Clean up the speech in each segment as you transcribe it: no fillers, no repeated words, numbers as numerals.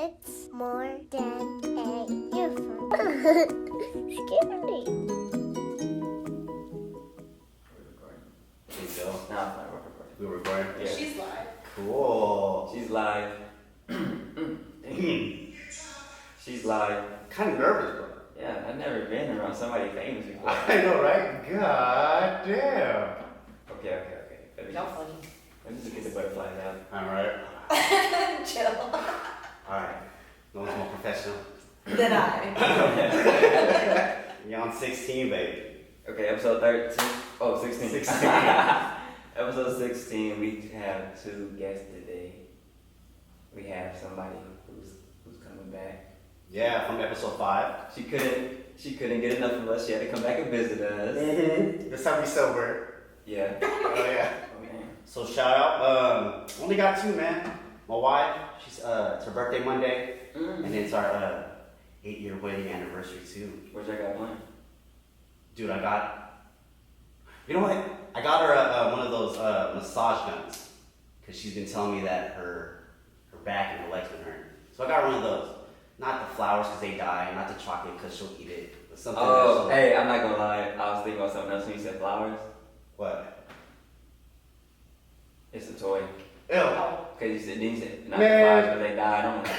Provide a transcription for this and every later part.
It's more than a uniform. Scary. There you go. No, it's not recording. We were recording? Yeah. She's live. Cool. She's live. She's live. Kind of nervous, bro. Yeah, I've never been around somebody famous before. I know, right? God damn. Okay. No funny. Let me just get the butterflies out. Alright. Chill. Alright. No one's more professional. Than I. You're on 16, baby. Okay, episode 13. Oh, 16. 16. Episode 16, we have two guests today. We have somebody who's coming back. Yeah, from episode 5. She couldn't get enough of us. She had to come back and visit us. Mm-hmm. This time we sober. Yeah. Oh, yeah. Oh, man. So shout out. Only got 2, man. My wife, it's her birthday Monday. And it's our 8-year wedding anniversary too. Where's your guy playing? Dude, you know what? I got her one of those massage guns. Because she's been telling me that her back and her legs been hurting. So I got her one of those. Not the flowers because they die, not the chocolate because she'll eat it. But something Oh, hey, I'm not gonna lie. I was thinking about something else when you said flowers. What? It's a toy. Ew. Because you said not Man. the flowers because they died. I'm like,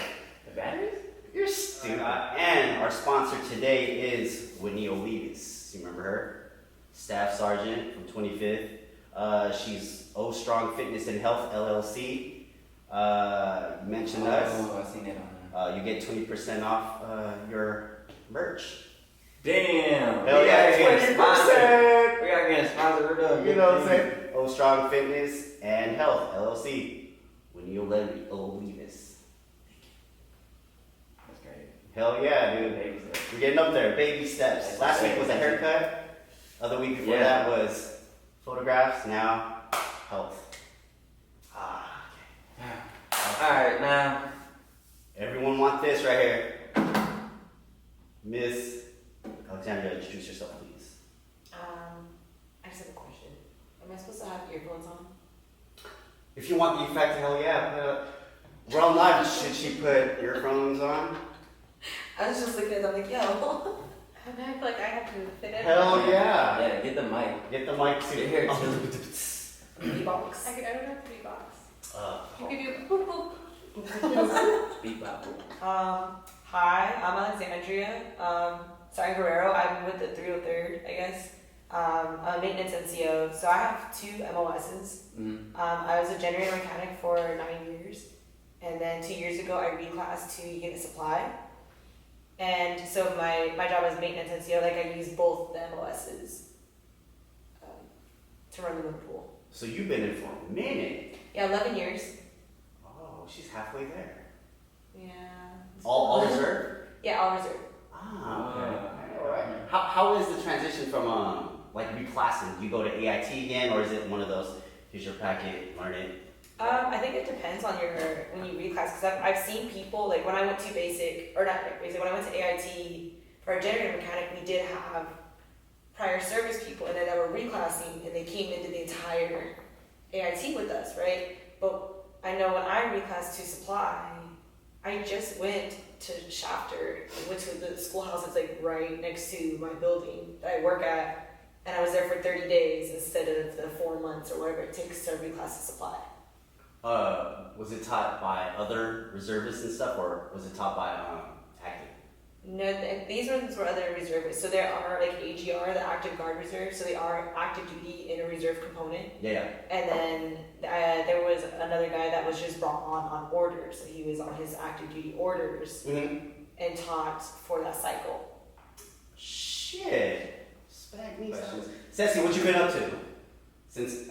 the batteries? You're stupid. And our sponsor today is Whitney Olivas. You remember her? Staff Sergeant from 25th. She's O Strong Fitness and Health LLC. Mention us. Oh, I've seen it on there. You get 20% off your merch. Damn! Hell yeah, 20%! We gotta get a sponsor. You know what I'm saying? O Strong Fitness and Health LLC. Whitney Olivas. That's great. Hell yeah, dude. Baby steps. We're getting up there. Baby steps. Last week was a haircut. Other week before that was photographs. Now, health. Alright, now. Everyone want this right here. Miss Alexandria, introduce yourself, please. I just have a question. Am I supposed to have earphones on? If you want the effect, hell yeah. We're on live. Should she put earphones on? I was just looking at them like, yo. And I feel like I have to fit in. Hell yeah. Yeah, get the mic. Get the mic too. Here, Beatbox. I don't have to be box. You could do boop boop. Beat bop. Hi, I'm Alexandria. Sorry, Guerrero. I'm with the 303rd, I guess. I'm a maintenance NCO, so I have 2 MOSs. I was a generator mechanic for 9 years, and then 2 years ago I reclassed to unit supply. And so my job as maintenance NCO, like I use both the MOSs to run the motor pool. So you've been in for a minute. Yeah, 11 years. Oh, she's halfway there. Yeah. All reserve? Yeah, all reserve. Alright. How is the transition from like reclassing? Do you go to AIT again, or is it one of those, here's your packet, learn it? I think it depends on when you reclass, because I've seen people, like when I went to when I went to AIT for our generator mechanic, we did have prior service people in there that were reclassing, and they came into the entire AIT with us, right? But I know when I reclassed to supply, I just went to Shafter, I went to the schoolhouse that's like right next to my building that I work at, and I was there for 30 days instead of the 4 months or whatever it takes to reclass to supply. Was it taught by other reservists and stuff, or was it taught by active? No, these ones were other reservists. So there are like AGR, the active guard reserve. So they are active duty in a reserve component. Yeah. And then there was another guy that was just brought on orders. So he was on his active duty orders and taught for that cycle. Shit. Spag me. Ceci, what you been up to since?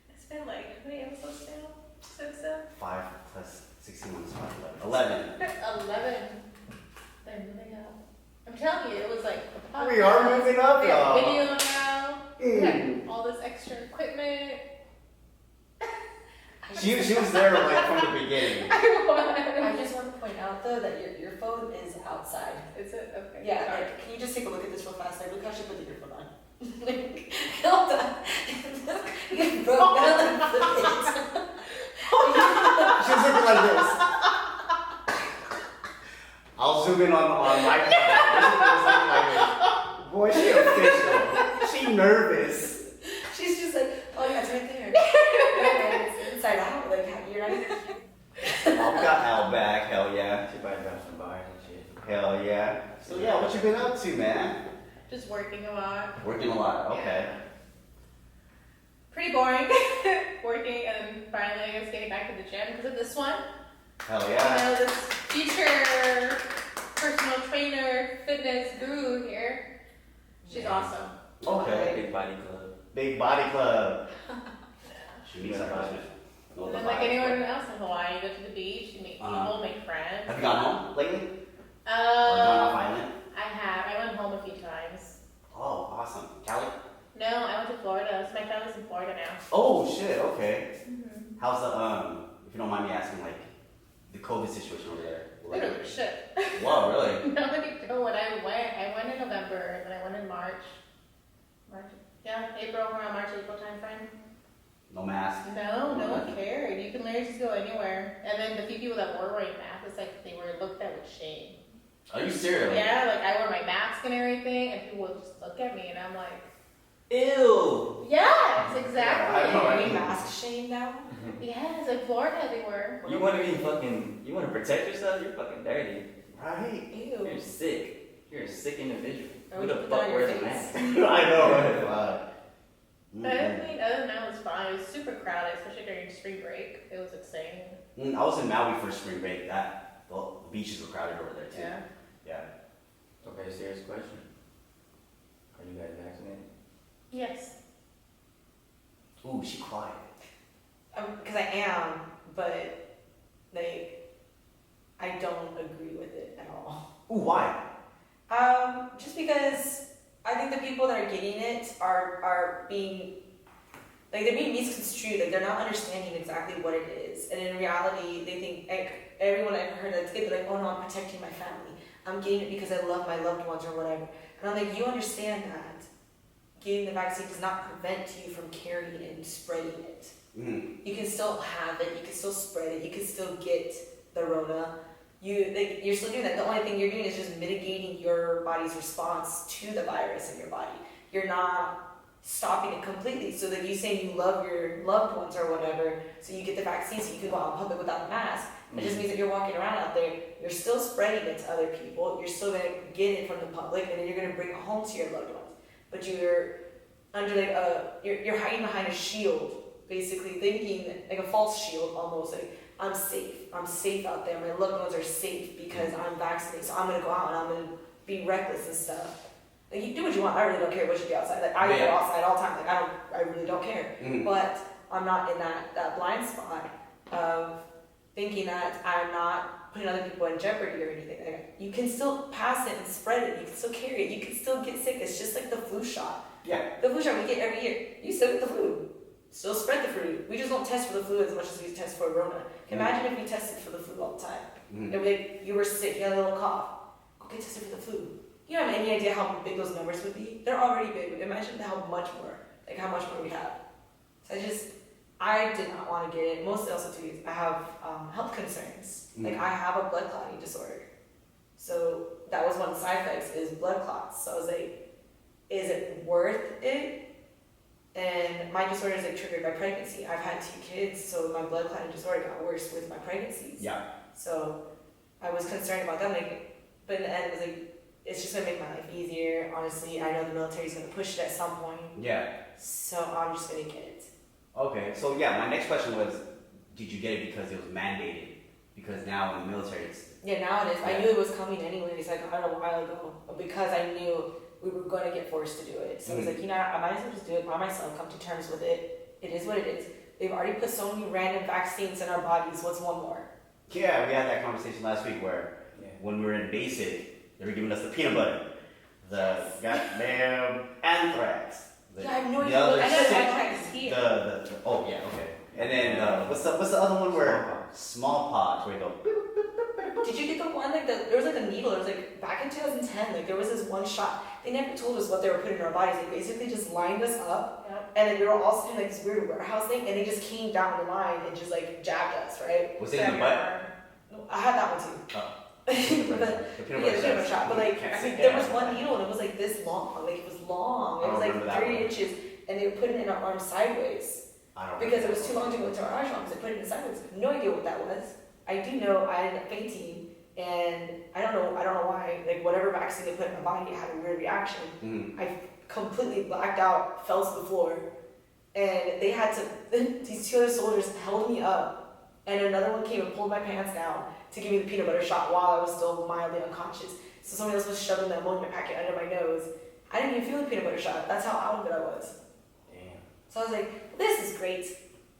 It's been like, how many episodes now? Since 5 plus 16 minus 5, 11. 11. They're moving up. I'm telling you, it was like a podcast. We are moving up, We have y'all. video now. We have all this extra equipment. She was there like from the beginning. I just want to point out though that your phone is outside. Is it? Okay. Yeah, Sorry. like, can you just take a look at this real fast? Like, look how she put the earphone on. Like, hold on. You broke down the She was looking like this. zoom in on my boy, she official. She nervous. She's just like, oh yeah, it's right there. Yeah, it's inside out, like you're not. Oh, we got Al back. Hell yeah. She probably got some bars and shit. Hell yeah. So yeah, what you been up to, man? Just working a lot. Working a lot. Okay. Pretty boring. Working and then finally I guess getting back to the gym because of this one. Hell You yeah. know, this future personal trainer, fitness guru here. She's awesome. Okay. Big body club. Big body club. She meets our husband. And then like anyone else in Hawaii, you go to the beach, you meet people, make friends. Have you gone home lately? Or gone off island? I have. I went home a few times. Oh, awesome. Cali? No, I went to Florida. So my family's in Florida now. Oh shit. Okay. How's the if you don't mind me asking, like the COVID situation over there? Like, Literally shit. wow, really? Nobody knew when I went. I went in November, then I went in March. April, around March, April timeframe. No mask. No, no one cared. You can literally just go anywhere. And then the few people that were wearing masks, it's like they were looked at with shame. Are you serious? Yeah, like I wore my mask and everything, and people would just look at me, and I'm like, Ew! yes, I exactly. know, Are right? you mask shamed now? Yes, in Florida they were. You wanna be fucking, you wanna protect yourself? You're fucking dirty. Right. Ew. You're sick. You're a sick individual. Why Who would the you put fuck that on your wears a face? mask? I know, right? Wow. But I think other than that, it was fine. It was super crowded, especially during spring break. It was insane. I was in Maui for spring break. The beaches were crowded over there too. Yeah. Yeah. Okay, serious question. Are you guys vaccinated? Yes. Ooh, she quiet. Because I am, but like I don't agree with it at all. Ooh, why? Just because I think the people that are getting it are being like they're being misconstrued. Like they're not understanding exactly what it is, and in reality, they think like everyone I've heard that's get, they're like, oh no, I'm protecting my family. I'm getting it because I love my loved ones or whatever. And I'm like, you understand that getting the vaccine does not prevent you from carrying it and spreading it. Mm-hmm. You can still have it. You can still spread it. You can still get the Rona. You're still doing that. The only thing you're doing is just mitigating your body's response to the virus in your body. You're not stopping it completely. So that you saying you love your loved ones or whatever, so you get the vaccine so you can go out in public without a mask. It just means that you're walking around out there, you're still spreading it to other people. You're still gonna get it from the public, and then you're gonna bring it home to your loved ones. But you're under like you're hiding behind a shield, basically thinking like a false shield almost, like I'm safe out there, my loved ones are safe because I'm vaccinated, so I'm gonna go out and I'm gonna be reckless and stuff. Like you do what you want, I really don't care what you do outside. Like I go outside all the time, like I really don't care. Mm-hmm. But I'm not in that blind spot of thinking that I'm not putting other people in jeopardy or anything. Like, you can still pass it and spread it, you can still carry it, you can still get sick. It's just like the flu shot. Yeah. The flu shot we get every year. You still get the flu. Still spread the flu. We just don't test for the flu as much as we test for Rona. Imagine if we tested for the flu all the time. Mm-hmm. It'd be like, you were sick, you had a little cough. Go get tested for the flu. You don't have any idea how big those numbers would be. They're already big. Imagine how much more we have. So I did not want to get it. Mostly also too, I have health concerns. Mm-hmm. Like I have a blood clotting disorder. So that was one of the side effects is blood clots. So I was like, is it worth it? And my disorder is like triggered by pregnancy. I've had 2 kids, so my blood clotting disorder got worse with my pregnancies. Yeah. So I was concerned about that. Like, but in the end, it was like, it's just gonna make my life easier. Honestly, I know the military's gonna push it at some point. Yeah. So I'm just gonna get it. Okay. So yeah, my next question was, did you get it because it was mandated? Because now in the military, it's Yeah, now it is. I Yeah. knew it was coming anyways. Like I don't know, a while ago, because I knew we were going to get forced to do it. So I was like, you know, I might as well just do it by myself. Come to terms with it. It is what it is. They've already put so many random vaccines in our bodies. What's one more? yeah. We had that conversation last week where when we were in basic, they were giving us the peanut butter, the goddamn anthrax. The, Yeah, I have no the idea other what I know sick- anthrax is here. the oh yeah, okay. And then what's the other one where smallpox where you go beep, Did you get the one like there was like a needle? It was like back in 2010. Like there was this one shot. They never told us what they were putting in our bodies. They basically just lined us up, Yep. and then we were all sitting in like this weird warehouse thing, and they just came down the line and just like jabbed us, right? was it in the butt? No, I had that one too. Oh. but The yeah, peanut the peanut butter shot. But like, Can't I say mean, there that. was one needle and it was like this long. Like it was long. It I was remember like that 3 one. inches, and they would put it in our arm sideways I don't because it remember was too that long to one. go into our arm. So they put it in sideways. No idea what that was. I do know I ended up fainting, and I don't know why. Like whatever vaccine they put in my body had a weird reaction. Mhm. I completely blacked out, fell to the floor, and they had to. These 2 other soldiers held me up, and another one came and pulled my pants down to give me the peanut butter shot while I was still mildly unconscious. So somebody else was shoving the ammonia packet under my nose. I didn't even feel the peanut butter shot. That's how out of it I was. Damn. So I was like, this is great.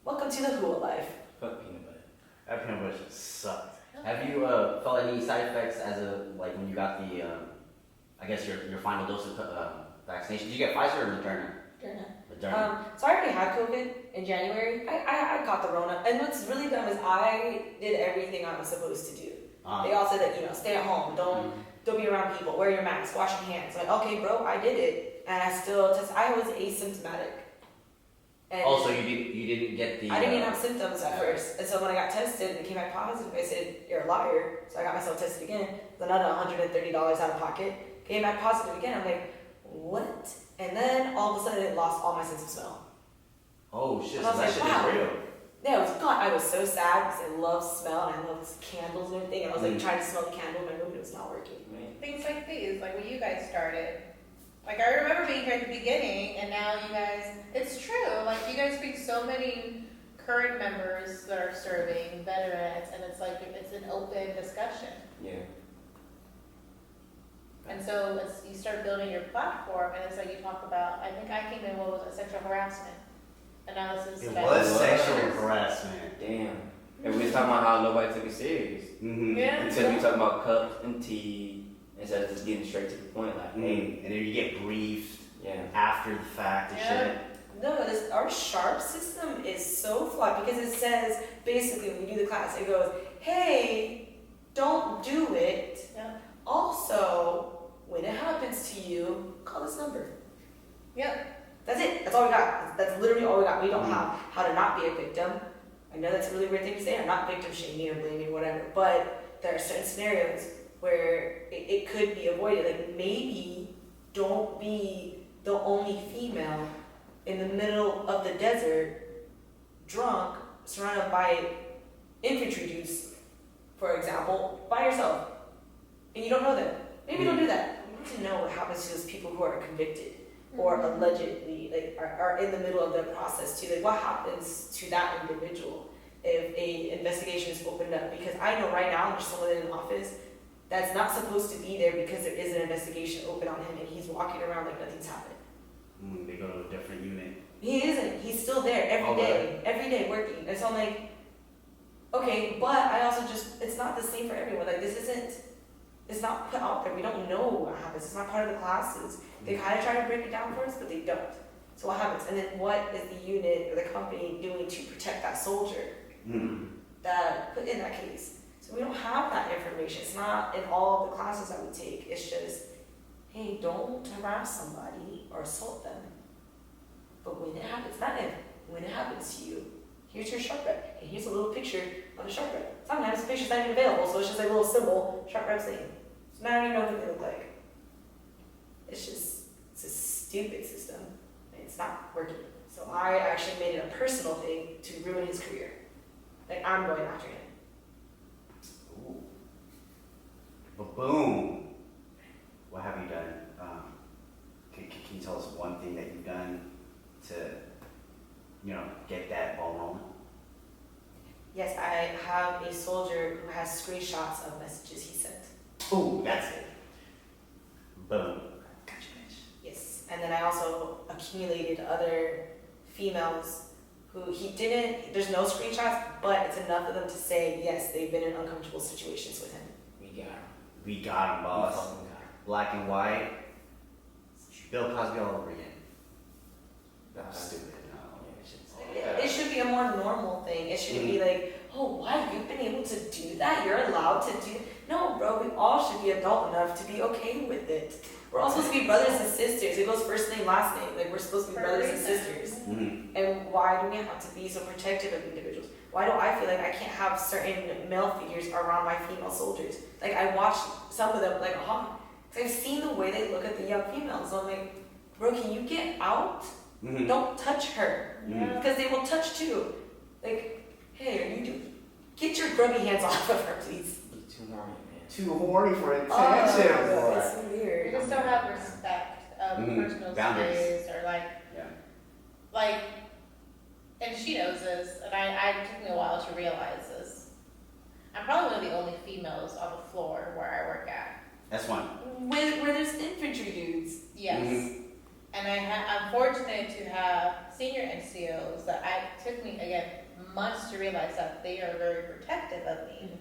Welcome to the Hula life. Fuck peanut butter. That peanut butter shit sucked. Have you felt any side effects as a like when you got the I guess your final dose of vaccination? Did you get Pfizer or Moderna? Moderna. So I already had COVID in January. I got the Rona. And what's really dumb is I did everything I was supposed to do. They all said that, stay at home, don't be around people, wear your mask, wash your hands. Like, okay, bro, I did it. And I still I was asymptomatic. And also, you didn't get the. I didn't even have symptoms at first. And so when I got tested and it came back positive, I said, you're a liar. So I got myself tested again. It's another $130 out of pocket. Came back positive again. I'm like, what? And then all of a sudden it lost all my sense of smell. Oh shit! And So I was that like, shit wow. is real. Yeah, it was gone. I was so sad because I love smell and I love candles and everything. And I was like Mm. trying to smell the candle in my room and it was not working. Things like these, like when you guys started. Like I remember being here at the beginning, and now you guys, it's true. Like you guys bring so many current members that are serving, veterans, and it's like it's an open discussion. Yeah. And so it's, you start building your platform, and it's like you talk about. I think I came in, what was it, sexual harassment, and now this is. It about- was was. sexual harassment. Damn. And we was talking about how nobody took it serious. Mm-hmm. Yeah. Until we talking about cups and tea instead of just getting straight to the point, like, hey, And then you get briefed yeah. after the fact and Yeah. shit. No, our sharp system is so flawed because it says basically when you do the class, it goes, hey, don't do it. Yeah. Also, when it happens to you, call this number. Yep. That's it. That's all we got. That's literally all we got. We don't have how to not be a victim. I know that's a really weird thing to say. I'm not victim shaming or blaming, whatever. But there are certain scenarios where it could be avoided. Like maybe don't be the only female in the middle of the desert, drunk, surrounded by infantry dudes, for example, by yourself, and you don't know them. Maybe don't do that. You need to know what happens to those people who are convicted or allegedly are in the middle of the process too. Like what happens to that individual if a investigation is opened up? Because I know right now there's someone in an office that's not supposed to be there because there is an investigation open on him and he's walking around like nothing's happened. They go to a different unit. He isn't. He's still there every day working. And so I'm like, okay, but I also it's not the same for everyone. Like it's not put out there. We don't know what happens. It's not part of the classes. They kind of try to break it down for us, but they don't. So what happens? And then what is the unit or the company doing to protect that soldier that put in that case? So we don't have that information. It's not in all of the classes that we take. It's just, hey, don't harass somebody or assault them. But when it happens, not if, when it happens to you, here's your sharp rep, and here's a little picture of a sharp rep. Sometimes the picture's not even available, so it's just like a little symbol, sharp rep's name. So now I don't even know what they look like. It's a stupid system. It's not working. So I actually made it a personal thing to ruin his career. Like I'm going after him. Ooh. But boom. What have you done? Can you tell us one thing that you've done to, get that ball rolling? Yes, I have a soldier who has screenshots of messages he sent. Ooh, that's it. Boom. Gotcha, bitch. Yes, and then I also accumulated other females who he didn't, there's no screenshots, but it's enough of them to say, yes, they've been in uncomfortable situations with him. We got him, boss. fucking got him. Black and white. Bill Cosby all over again. That's Stupid. No. It should be a more normal thing. It shouldn't be like, oh, why you've been able to do that? You're allowed to do that. No, bro, we all should be adult enough to be okay with it. We're all supposed to be brothers and sisters. It goes first name, last name. Like, we're supposed to be brothers and sisters. Mm-hmm. And why do we have to be so protective of individuals? Why do I feel like I can't have certain male figures around my female soldiers? Like, I watch some of them, like, because I've seen the way they look at the young females. So I'm like, bro, can you get out? Mm-hmm. Don't touch her. Mhm. Because they will touch too. Like, hey, are you get your grubby hands off of her, please. Too horny, man. Too horny for Oh, attention, boy. it's so You weird. just don't have respect of Mhm. personal Boundaries. space or Yeah. like, and she knows this, and I took me a while to realize this. I'm probably one of the only females on the floor where I work at. That's one. Where there's infantry dudes. Yes. Mhm. And I'm fortunate to have senior NCOs that it took me, again, months to realize that they are very protective of me.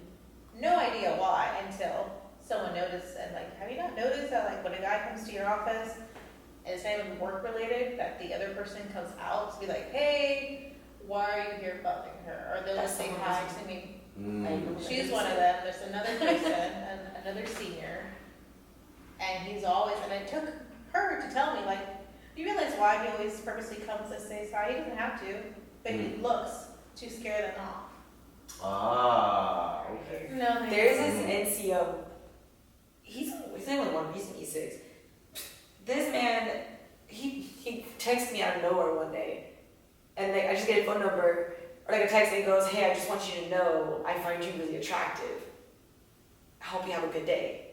No idea why until someone noticed, and like, have you not noticed that like when a guy comes to your office and it's not even work related, that the other person comes out to be like, hey, why are you here bugging her? Or they'll That's just say someone hi who's- to me. Mm. She's one of them. There's another person, and another senior, and he's always. And it took her to tell me, like, you realize why he always purposely comes to say sorry. He doesn't have to, but he looks to scare them off. Ah, okay. No, There's this NCO. He's only one. He's an E6. This man, he texted me out of nowhere one day, and like I just get a phone number or like a text and it goes, "Hey, I just want you to know I find you really attractive. I hope you have a good day."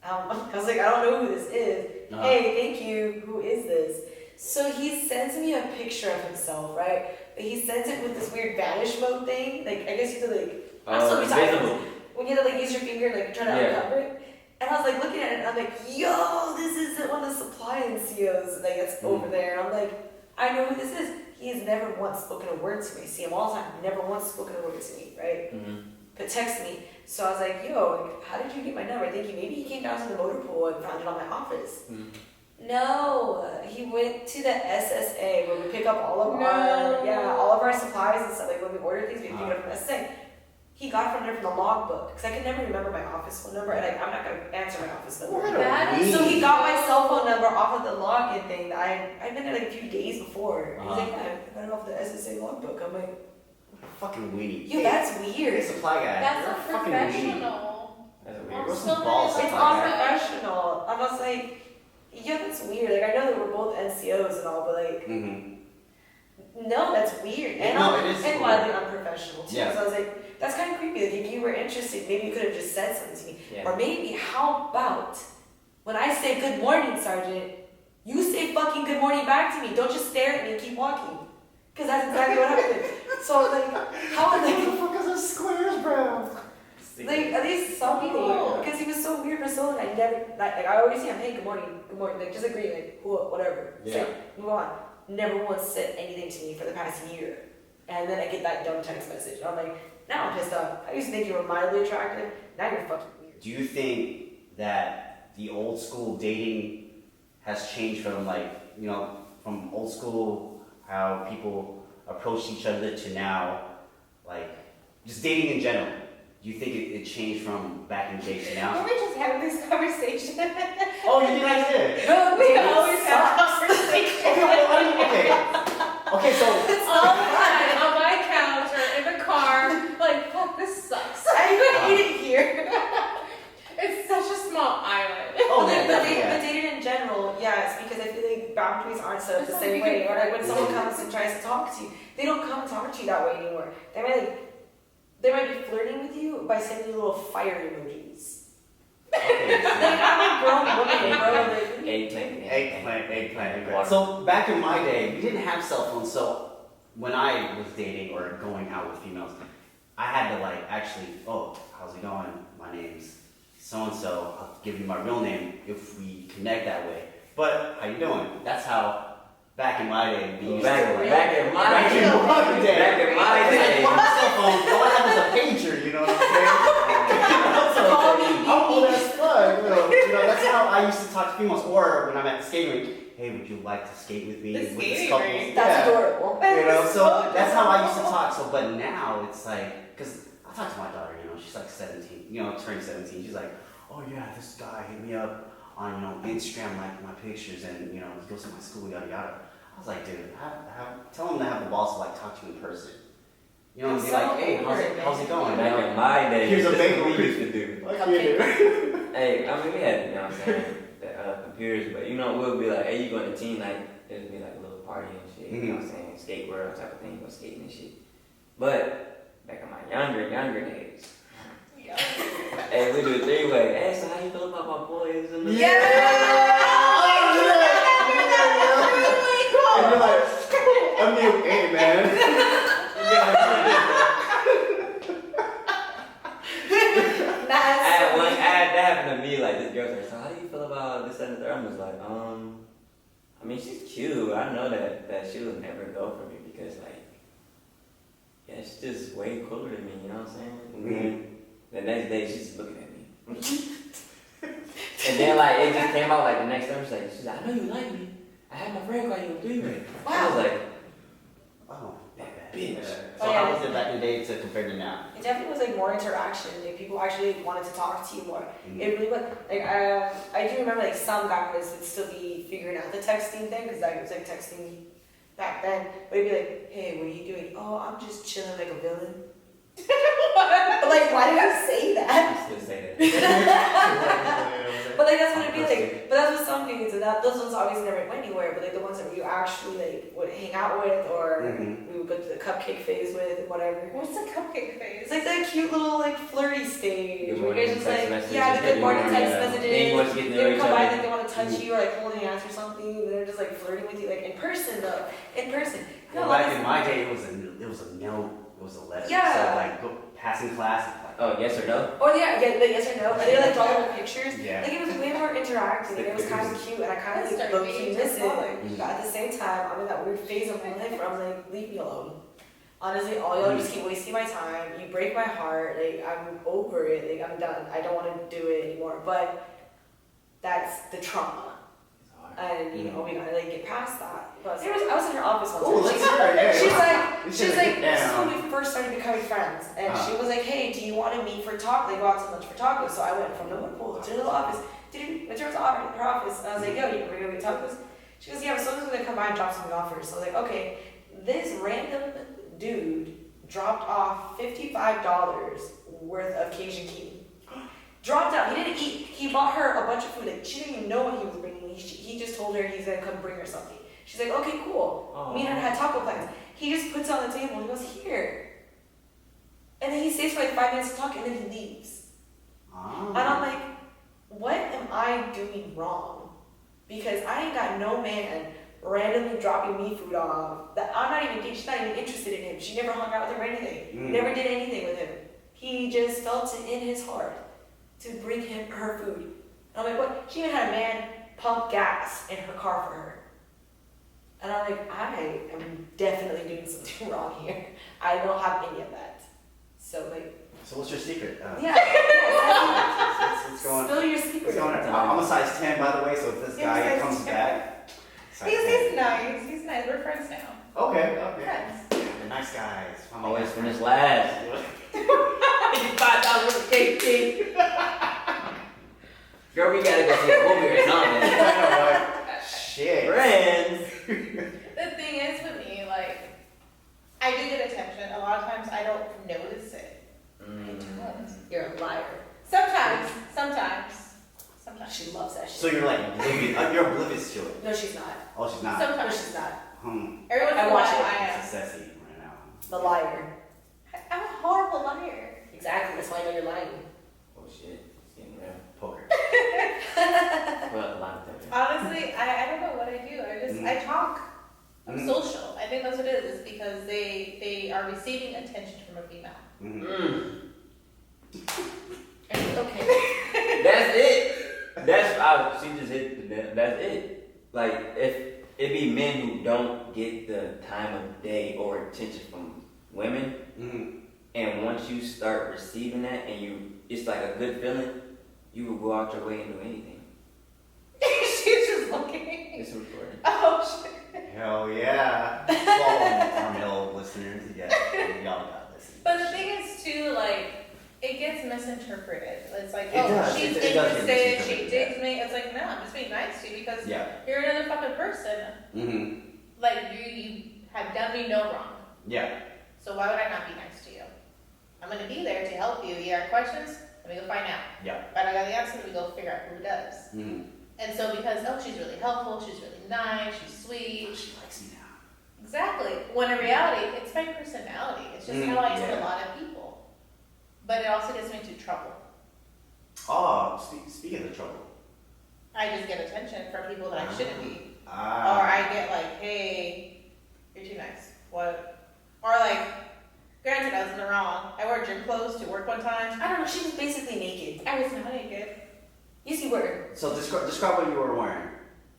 I was like, I don't know who this is. Uh-huh. Hey, thank you. Who is this? So he sends me a picture of himself, right? But he sends it with this weird vanish mode thing. Like I guess you have to like. I'm so Visible. when you have to like use your finger like try to Yeah. uncover it. And I was like looking at it and I'm like, yo, this is one of the supply NCOs like that's over there. And I'm like, I know who this is. He has never once spoken a word to me. See him all the time, never once spoken a word to me, right? Mm-hmm. But text me. So I was like, yo, like, how did you get my number? Thinking maybe he came down to the motor pool and found it on my office. No, he went to the SSA where we pick up all of all of our supplies and stuff. Like when we order things, we pick it up from SSA. He got from there from the logbook because I can never remember my office phone number, and I'm not gonna answer my office number. What a That is weenie. So he got my cell phone number off of the login thing that I've been there like a few days before. He's like, yeah, I got it off the SSA logbook. I'm like, Fucking weenie. yo, that's You're a weird. supply guy. That's You're not a fucking weenie. professional. That's I'm weird. Grow still some balls, very It's supply guy. unprofessional. I was like, yeah, that's weird. Like I know that we're both NCOs and all, but like, Mm-hmm. no, that's weird. And No, it is and weird. wildly unprofessional too. Yeah. So I was like, that's kind of creepy. Like if you were interested, maybe you could have just said something to me. Yeah. Or maybe how about when I say good morning, Sergeant, you say fucking good morning back to me. Don't just stare at me and keep walking. Because that's exactly what happened. So like, how would like, fuck is those squares, bro? like at least something? Because he was so weird for so long. I never like I always see him. Hey, good morning, like just agree, like cool, whatever. Yeah. So move on. Never once said anything to me for the past year. And then I get that dumb text message. I'm like, now I'm pissed off. I used to think you were mildly attractive. Now you're fucking weird. Do you think that the old school dating has changed from from old school how people approach each other to now, like just dating in general? Do you think it changed from back in the day to Were now? we just having this conversation? Oh, you guys did. No, We always have conversations. Okay, okay, so All the time on my couch or in the car, like, fuck, this sucks. I hate it here. It's such a small island. oh But yeah, dating in general, yes, because I feel like boundaries aren't set up the That's same not way. even Or like when fair. someone comes and tries to talk to you, they don't come and talk to you that way anymore. They might be flirting with you by sending you little fire emojis. okay. Like I'm a grown woman, bro. Like, Eggplant. So back in my day, we didn't have cell phones. So when I was dating or going out with females, I had to actually, oh, how's it going? My name's so and so. I'll give you my real name if we connect that way. But how you doing? That's how back in my day we used to. Back in my Back in my day. Back in my day. One cell phone, all I had was a pager. You know what I'm saying? Call me. I'm old as fuck. That's how I used to talk to females. Or when I'm at the skating rink, hey, would you like to skate with me? The with this skating couple? rink? That's Yeah. adorable. So that's how I used to talk. So, but now it's like because I talk to my daughter, you know, she's like 17, you know, turning 17. She's like, oh yeah, this guy hit me up on, you know, Instagram, like my pictures, and, you know, he goes to my school, yada yada. I was like, dude, tell him to have the balls to like talk to you in person. You know, and be like, hey, how's it going? Back in my day, Here's a this is bagel what we used to do. Like, how you doing? Hey, I mean, we had, you know what I'm saying, the computers, but you know, we'll be like, hey, you going to teen night? It'll be like a little party and shit, you know what I'm saying, skate world type of thing, go skating and shit. But back in my younger days, hey, we do a three-way. Hey, so how you feel about my boys? And Yeah! And you're like, I'm new, hey man. That happened to me, like, this girl's like, so how do you feel about this and the third? I was like, I mean, she's cute. I know that she would never go for me because, like, yeah, she's just way cooler than me, you know what I'm saying? And then the next day, she's just looking at me. And then, like, it just came out, like, the next time, she's like, I know you like me. I had my friend call you a three-way. I was like, Oh, that bitch. So how was it back in the day to compare to now? It definitely was like more interaction. Like people actually wanted to talk to you more. It really was like I do remember like some guys would still be figuring out the texting thing because I was like texting back then. But it'd be like, hey, what are you doing? Oh, I'm just chilling like a villain. But like, why did I say that? I still say that. But like that's what it'd be like. But that's what some things, and those ones obviously never went anywhere. But like the ones that you actually like would hang out with, or we would go to the cupcake phase with, whatever. What's the cupcake phase? It's like that cute little like flirty stage. Good Where you guys morning just text like, messages, yeah, the good morning text Then messages. you want to get to They know would each come by other. like they want to touch you or like holding hands or something. And they're just like flirting with you, like in person though. In person. Well, back in my day, it was a note, it was a letter. Yeah. So like passing class, like, Oh, yes or no? Or yeah, the yes or no. And they would like draw little pictures. Yeah. Like it was way more interactive. And it was kind of cute, and I kind of like low key miss it. But at the same time, I'm in that weird phase of my life where I'm like, leave me alone. Honestly, all y'all just keep wasting my time. You break my heart. Like I'm over it. Like I'm done. I don't want to do it anymore. But that's the trauma. And you know we gotta like get past that. But I was in her office once. Ooh, let's hear it, yeah. She's like, this is when we first started becoming friends, and she was like, hey, do you want to meet for talk? Like go out to lunch for tacos. So I went from the pool to the office. Went to her office. And I was like, yo, we're gonna get tacos. She goes, yeah, someone's gonna come by and drop something off for her. So I was like, okay, this random dude dropped off $55 worth of Cajun King. Dropped out. He didn't eat. He bought her a bunch of food. Like, she didn't even know what he was bringing. He just told her he's gonna come bring her something. She's like, okay, cool. Me and her had taco plans. He just puts it on the table and he goes, here. And then he stays for like 5 minutes to talk and then he leaves. And I'm like, what am I doing wrong? Because I ain't got no man randomly dropping me food off. That she's not even interested in him. She never hung out with him or anything. Never did anything with him. He just felt it in his heart to bring him her food. And I'm like, what? She even had a man pump gas in her car for her. And I'm like, I am definitely doing something wrong here. I don't have any of that. So like. So what's your secret? Yeah. What's going on? Spill your secret. What's going on? I'm a size 10, by the way, so if this guy comes back. He's nice. He's nice. We're friends now. Okay. Friends. The nice guys. Always finish last. $5 worth of cake. Girl, we gotta go see a movie or something. Shit. Friends. The thing is with me, like, I do get attention. A lot of times I don't notice it. I don't. You're a liar. Sometimes. She loves that shit. So you're like oblivious, you're oblivious to it. No, she's not. Oh, she's not. No, Sometimes. she's not. Everyone's I watch it. I am. It's a sassy right now. The liar. I'm a horrible liar. Exactly. That's why I know you're lying. Oh shit, it's getting real. Poker. Well, a lot of them. Honestly, I don't know what I do. I talk. I'm social. I think that's what it is because they are receiving attention from a female. Okay. That's it. She just hit the that's it. Like if it be men who don't get the time of day or attention from women, and once you start receiving that and it's like a good feeling, you will go out your way and do anything. She's just looking. It's recording. Oh shit. Hell yeah. Well, our male listeners, yeah, y'all got pussy. But the thing is too, like, it gets misinterpreted. It's like, It does. she's It does get interested, she misinterpreted, digs me. It's like, no, I'm just being nice to you because Yeah. you're another fucking person. Mm-hmm. Like, you have done me no wrong. Yeah. So why would I not be nice to you? I'm gonna be there to help you. You got questions? Let me go find out. Yeah. But I got the answer, let me go figure out who does. Mm-hmm. And so because, she's really helpful, she's really nice, she's sweet. She likes me now. Exactly. When in reality, it's my personality. It's just how I am with a lot of people. But it also gets me into trouble. Oh, speaking of the trouble. I just get attention from people that I shouldn't be. Or Ah. I get like, hey, you're too nice. What? Or like, granted, I was in the wrong. I wore gym clothes to work one time. I don't know, she was basically naked. I was not naked. Yes, you were. So describe what you were wearing.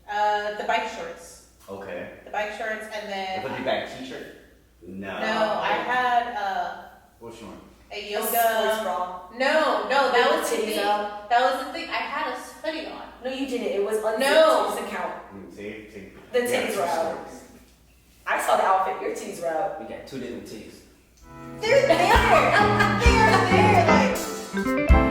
The bike shorts. Okay. The bike shorts and then... A hoodie bag t-shirt? No. No, I had What's your one? a A yoga... sports bra. No, that was the Titties thing. out. That was the thing. I had a hoodie on. No, you didn't. It was unzipped. No. It doesn't count. See? The Yeah, titties two were out. stories. I saw the outfit. Your titties were out. We got two different teas. They're there. They're there. Like.